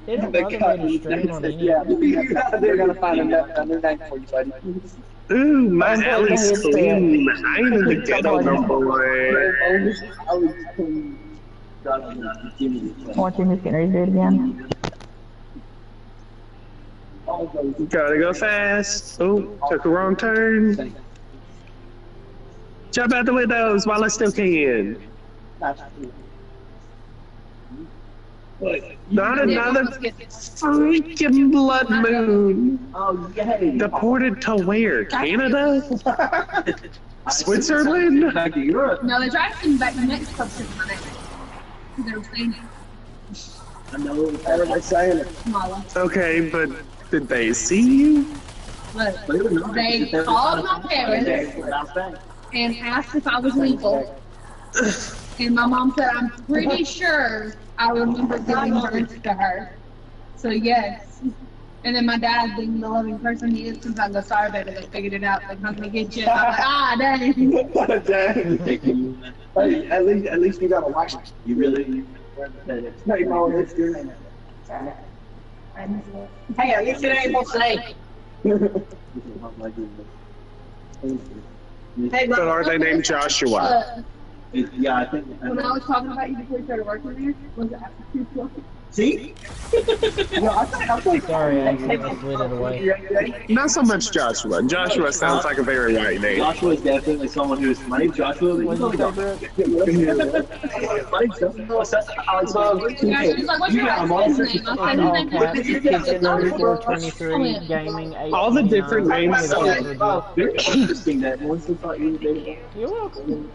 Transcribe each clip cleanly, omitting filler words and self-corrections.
They don't bother me to stream on any. Yeah, they're gonna find another name for you, buddy. Ooh, my alley's clean. I ain't in the ghetto no more. More team is getting ready to do it again. Gotta go fast. Oh, took a wrong turn. Jump out the windows while I still can. Not another freaking blood moon. Oh, yay. Deported to where? Canada? Switzerland? Back to Europe. No, they tried to send me back to Mexico since my name. They were saying I know, everybody's saying it. Mala. Okay, but did they see you? Look, they called my parents and asked if I was legal. And my mom said, I'm pretty sure I remember giving birth to her. So yes. And then my dad, being the loving person he is, since I go, sorry baby, they figured it out, they're gonna get you. I'm like, ah, dang. Dang. Hey, at least you got a license. You really? Hey, Mom, it's your name. Hey, at least it ain't no snake. Hey, But are they named Joshua? Yeah, I think. When I was talking about you before you started working here, was it after 2 o'clock? See? No, I think. Sorry, I accidentally slid it away. Not so much Joshua. Joshua sounds like a very white name. Joshua is definitely someone who's. My name's Joshua. What did you say, Brooke? My name's Joshua. She's like, what's your last name? I said, All his caps, name kitchen underscore 23, gaming 8. All the different names. Very interesting that once we thought you were dating. You're welcome.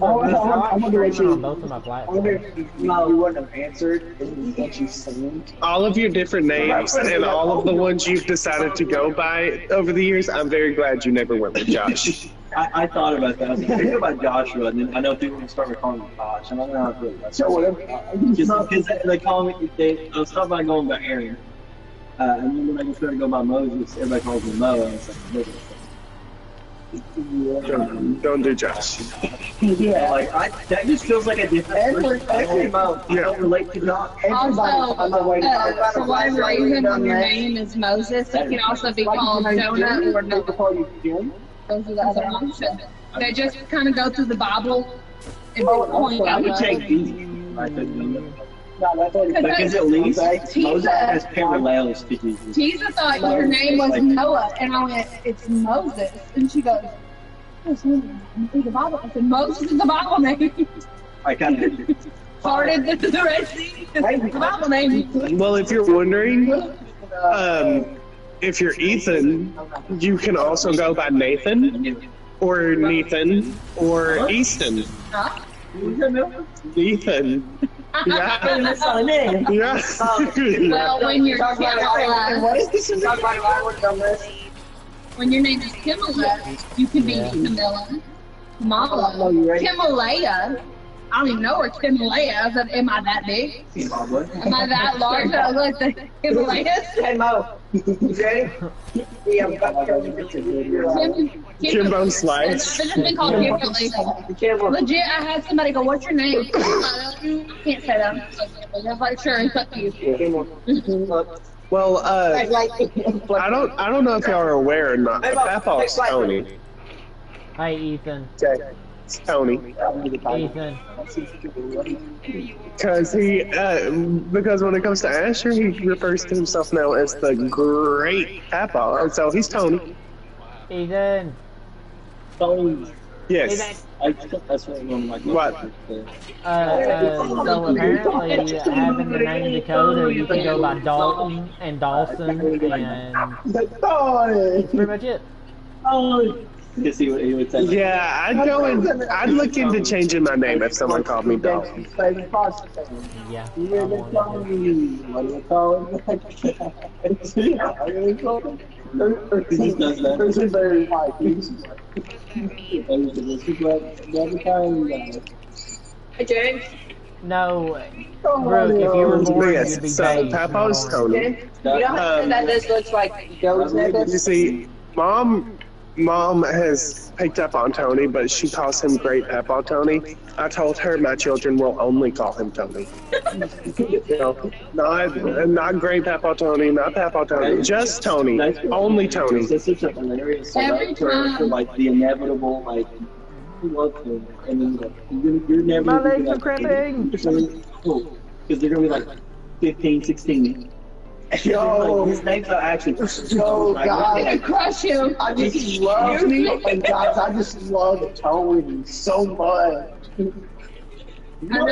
I'm gonna let you. On both of my platforms. No, you wouldn't have answered what you said. All of your different names and all of the ones you've decided to go by over the years, I'm very glad you never went with Josh. I thought about that. I was thinking about Joshua, and then I know people start calling me Josh, and I don't know how to do it. So whatever. Because they call me. I was talking about going by Aaron, and then when I just started going by Moses, everybody calls me Mo, and it's like Moses. Don't do Josh. Yeah, like that just feels like a different. Every Mo, I don't relate to Josh. Also, for whatever reason, when your name is Moses, it can also be called Jonah or Noah. Those are the other options. They just kind of go through the Bible and point I out. would take these. Because at least Moses has parallels to Jesus. Jesus thought your name was Noah, and I went, it's Moses. And she goes, "What's the Bible?" I said, Moses is the Bible name. I kind of. Parted the Red Sea. It's the Bible name. Well, if you're wondering, if you're Ethan, you can also go by Nathan, or Nathan, or Easton. Huh? Ethan. Yeah. Yeah. Well, when you're when your name is Kimala, you can be Camilla, Kamala, Kimalaya. I don't even know where Kimalaya is. Am I that big? Am I that large? I look like the Himalayas. Hey, Mo. You ready? Yeah, I'm about to Kimbo Slice. It's just been called Kimberly. Legit, I had somebody go, "What's your name?" Can't say that. I was like, "Sure, it's up to you." Well, I don't know if y'all are aware or not, but Papa's Tony. Hi, Ethan. Okay. It's Tony. Ethan. Because because when it comes to Asher, he refers to himself now as the Great Papa, and so he's Tony. Ethan. Yes. That's what one of my What? So apparently, having the name Dakota, you can go by Dalton and Dawson, and that's pretty much it. To see what he would say. Yeah, I'd look into changing my name if someone called me Dalton. Yeah. Hey, James. No, Brooke, if you were born, Yes, you'd be so Dave. Papa's Tony. You know how that this looks like Joe's necklace? You see, Mom Mom has picked up on Tony, but she calls him Great Papa Tony. I told her my children will only call him Tony. You know, not Great Papa Tony, not Papa Tony, just Tony, only Tony. It's such a hilarious Every time. for like the inevitable, like you love him, and then like, you're never My gonna legs be, are like, cramping. because they're gonna be like 15, 16. Yo. His names are actually. Yo, I guys, crush him. I just love and guys, I just love Tony so much. I know.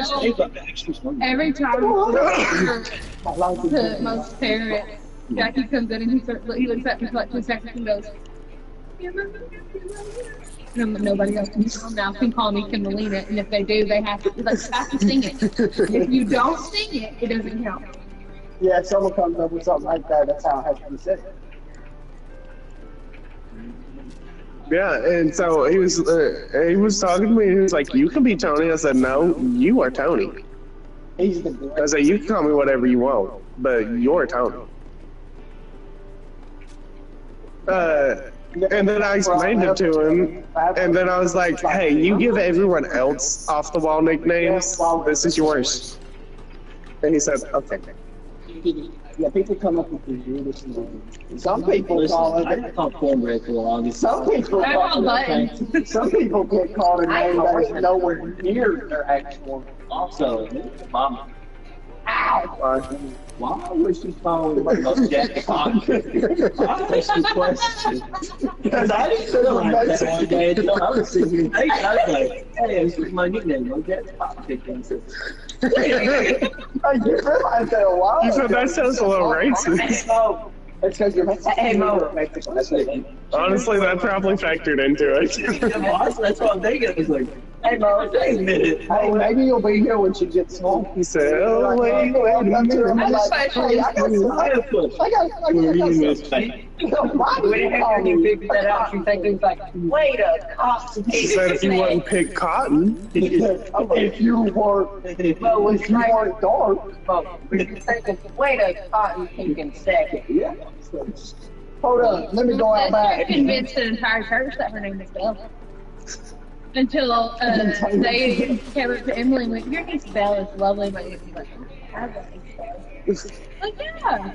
Every time to most parents, Jackie comes in and he looks at me for like 2 seconds and goes, nobody else can call me Kimberlina, and if they do, they have to sing it. If you don't sing it, it doesn't count. Yeah, if someone comes up with something like that, that's how it has to be said. Yeah, and so he was talking to me. And he was like, "You can be Tony." I said, "No, you are Tony." He's the I said, "You can call me whatever you want, but you're Tony." And then I explained it to him, and then I was like, "Hey, you give everyone else off the wall nicknames. This is yours." And he said, "Okay." Yeah, people come up with these weirdest names. Some people call I it. didn't call cornbread for the longest. Some people I call call buttons. Some people get called a name that is nowhere near their actual. Also, Mama. Ow! Why was she calling myself Jack Cock? That's the question. Because I didn't feel like that one day. So I was sitting here, I was like, hey, this is my nickname. I'm Jack Cock. You realized that a while He said, ago. "That sounds a little racist." Mo, it's because you're Hey, Mo. Honestly, that probably factored into it. That's what I'm thinking. I was like, Hey, Mo. wait a minute. Hey, maybe you'll be here when she gets home. He said, "Oh, wait, I'm here. I'm I'm like, special. hey, I got some. I have push. I got Why do you call me? figure that out, you think it's like, wait a cop. He said if you wouldn't pick cotton." If you weren't dark. Well, you're thinking, wait a cotton picking second. Yeah. Hold on, let me go out back. Convinced the entire church that her name is Belle. Until they came up to Emily and went, "Your niece Belle is lovely," but it's like, "I have a niece Belle." Like, yeah.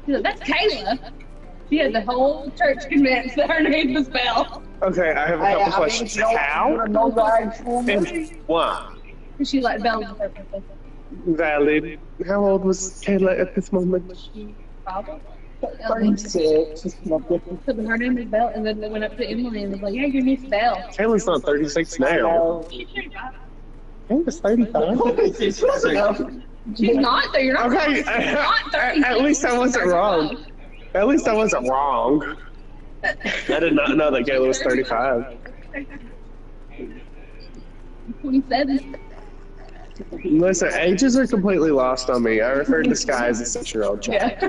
She's like, "That's Kayla." She had the whole church convinced that her name was Belle. Okay, I have a couple questions. How No rags for me. and why? She liked Belle with her birthday. Valid. How old was Kayla at this moment? Probably. 36. So her name is Belle, and then they went up to Emily and was like, "Yeah, your niece Belle." Kayla's not 36 now. She's 35. Kayla's 35. She's not, though. You're not. Okay, She's not 36. at least I wasn't wrong. At least I wasn't wrong. I did not know that Kayla was 35. 27. Listen, ages are completely lost on me. I refer to Sky as a 6-year-old child. Yeah.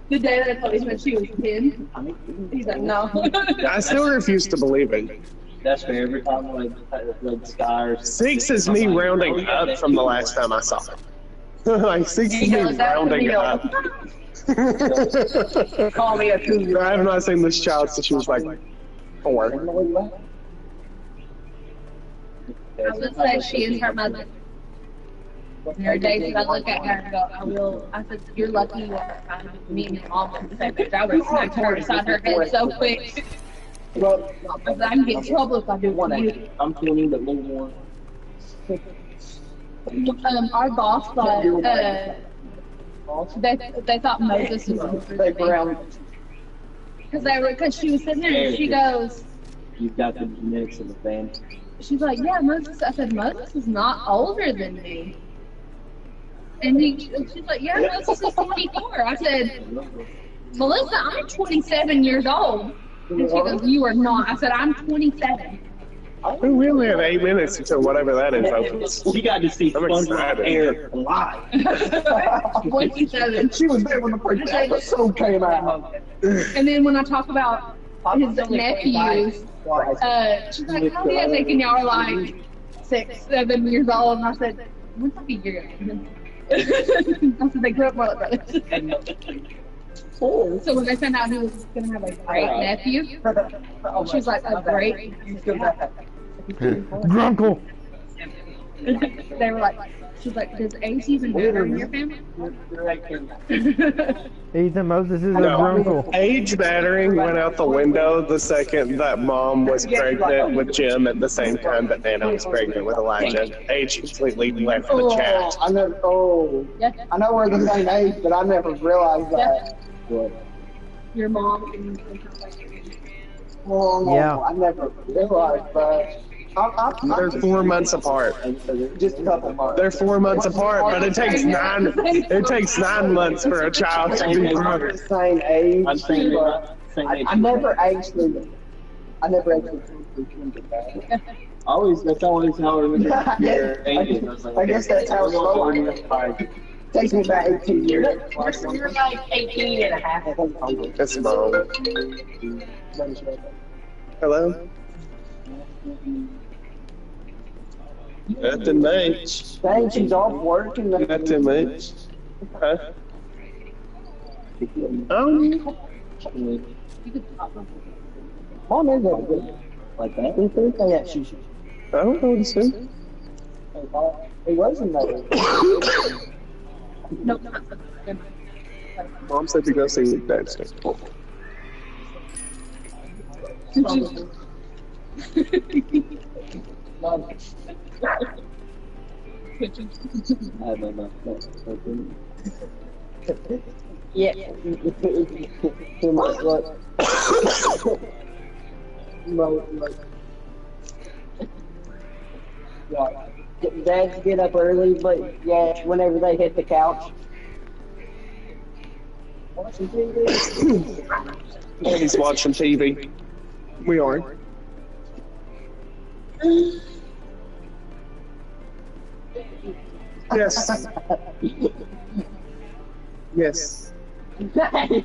The day that I told him when she was 10, he's like, "No." I still refuse to believe it. That's fair. Every time like Sky or 6 is me rounding up from the last time I saw it. Like 6 is me rounding up. Call me a 2-year-old. I have not seen this child since she was like 4. I would say she is her mother. There are days that I look at her and go, I said, "You're lucky you are me and your mom in the same picture. I would smack her beside her head so quick." Well, I said, "I can get in trouble if I do it to you." I'm 20, but a little more. Our boss thought, they thought Moses was because she was sitting there and she goes, You've got the genetics of the family. she's like, "Yeah, Moses." I said, "Moses is not older than me." And she's like, "Yeah, Moses is 24. I said, "Melissa, I'm 27 years old." And she goes, "You are not." I said, "I'm 27. We only have 8 minutes until whatever that is opens. We got to see I'm SpongeBob excited. air live. 27. she was there when the first episode came out. And then when I talk about his nephews, she's like, "Oh yeah, thinking y'all are like 6, 7 years old." And I said, "What's the year?" I said, "They grew up more like brothers." 4. So when they found out he was going to have a great nephew, she was like, a great. Grunkle. They were like, she's like, does age even matter in your family? Ethan Moses is a No, grunkle. age mattering went out the window the second that Mom was pregnant with Jim at the same time that Nana was pregnant with Elijah. Age completely left the chat. I know we're the same age, but I never realized that. Your mom and Well, Yeah. I never realized that. They're 4 months apart. Just a couple months. They're 4 months apart, but it takes 9 months for a child to be We're grown. the same age, I'm saying but I never actually That's always how I remember your ages. I guess that's how it's going. Takes me about 18 years. You're like 18 and a half. That's Mom. Hello? Nothing much. Dang, she's off working. Nothing much. Huh? Mom is that good. Like that? Yeah, she's. I don't know this is. It wasn't that. nope. Mom said to go see Dad's next. Yeah. Too much work. Dads get up early, but yeah, whenever they hit the couch. Watching TV. He's watching TV. We are. Yes. Yes. Hey,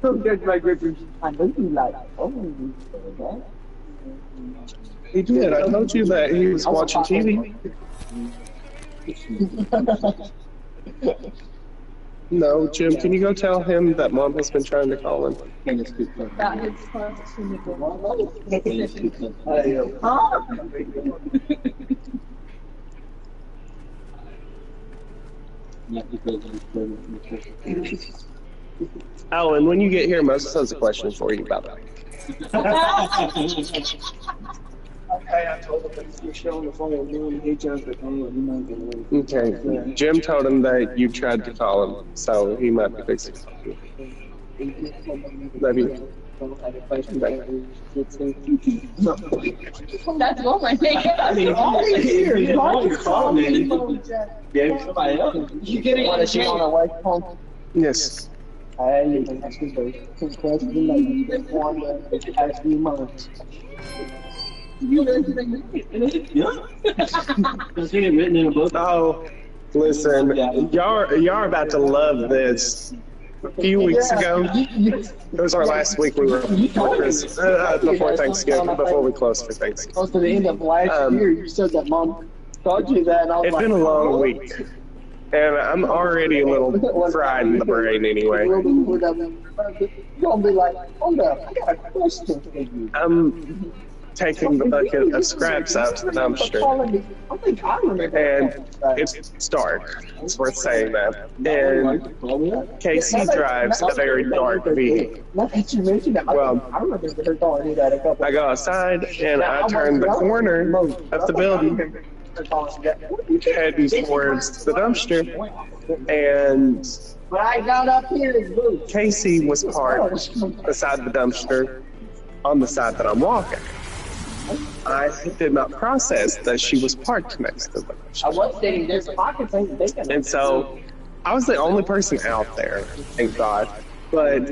don't judge my grippers. I know you like, oh, He did. I told you that he was watching TV. No, Jim, can you go tell him that Mom has been trying to call him? About his question. Oh, and when you get here, Moses has a question for you about that. Okay, I told him you're showing the phone and he chose the phone. You might get one. Okay. Jim told him that you tried to call him, so he might be fixing something. Love you. That's one right there. I mean, you're on your phone, man. Yeah, somebody else. You get it? Want to share on our wife's phone? Yes. Hey, that's good. Some questions like you just wanted to ask you months. Yeah. I've seen it written in a book. Oh, listen, y'all are about to love this. A few weeks ago, it was our last week we were before Thanksgiving, before we closed for Thanksgiving. Close to the end of last year, you said that Mom told you that, and I was It's like, been a long week, and I'm already a little fried in the brain anyway. You're gonna be like, hold up, I got a question for you. I'm taking the bucket of scraps out to the dumpster, I think I remember. and it's dark. It's worth saying that. And Casey drives a very dark vehicle. Now that you mentioned that, Well, I remember her calling you that a couple I go outside and I turn the corner of the building, heading towards the dumpster, and But I got up here is blue. Casey was parked beside the dumpster on the side that I'm walking. I did not process that she was parked next to the I dumpster. was sitting there, pockets ain't big enough. And so I was the only person out there, thank God. But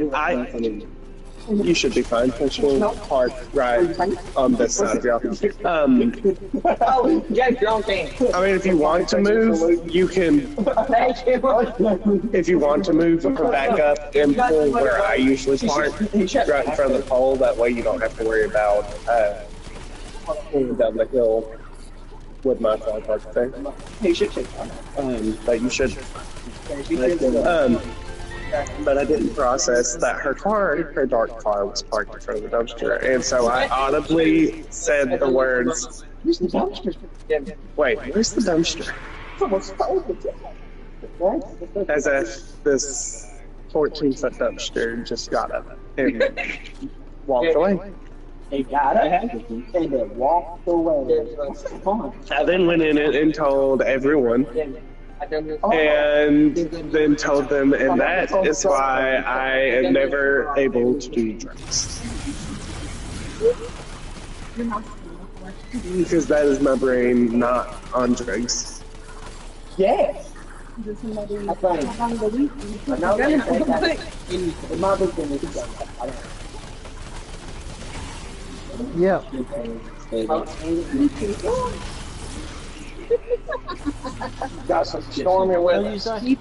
you should be fine because you're parked right on this side, y'all. Oh, get your own thing. I mean, if you want to move, you can. Thank you. If you want to move, you can back up and pull where I usually park, right in front of the pole. That way, you don't have to worry about pulling down the hill with my car parked there. You should take one. But you should. but I didn't process that her dark car was parked in front of the dumpster. And so I audibly said the words, Where's the dumpster? wait, where's the dumpster? Someone stole it. As if this 14-foot dumpster just got up and walked away. They got it and they walked away. I then went in and told everyone, and then told them, and that is why I am never able to do drugs. Because that is my brain not on drugs. Yes. I think. I'm not going to say that. My big thing is I don't Yep. got some stormy What did you weather. say?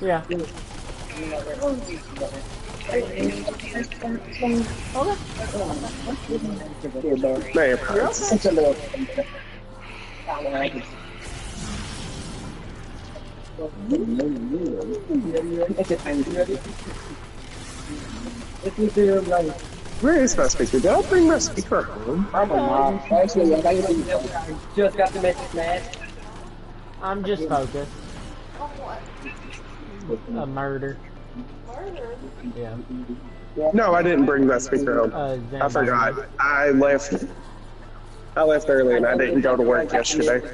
Yeah. May apologize. It's a little. Where is my speaker? Did I bring my speaker home? Probably not. Actually, I think just got the message, man. I'm just focused. A murder. Yeah. No, I didn't bring my speaker home. Zamboni. I forgot. I left early and I didn't go to work yesterday.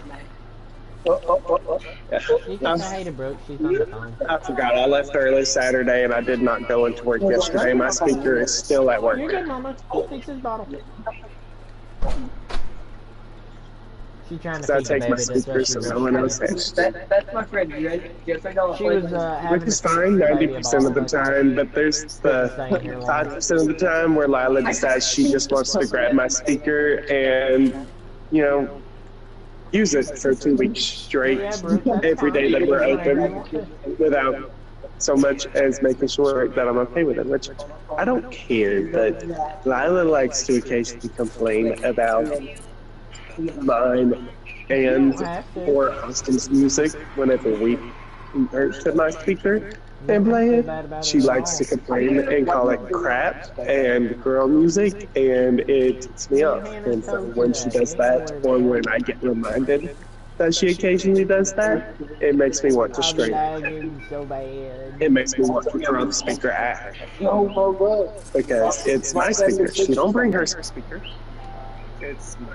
You can say hey to Brooke. She's on the phone. I forgot. I left early Saturday and I did not go into work yesterday. My speaker is still at work. You're good, Mama. I'll fix his bottle. She's trying to So I feed the take my baby. That's speaker what so she's no one else has. That's my friend. You ready? Yes, I know. She was having Which is fine 90% of the time, but there's the 5% of the time where Lila decides she just wants to grab my speaker and, you know, use it for 2 weeks straight every day that we're open without so much as making sure that I'm okay with it, which I don't care, but Lila likes to occasionally complain about mine and or Austin's music whenever we convert to my speaker and play it. She likes to complain and call it crap and girl music, and it ticks me off. And so when she does that, or when I get reminded that she occasionally does that, it makes me want to strain. So bad. It makes me want to throw the speaker at her. Because it's my speaker. She don't bring her speaker. It's my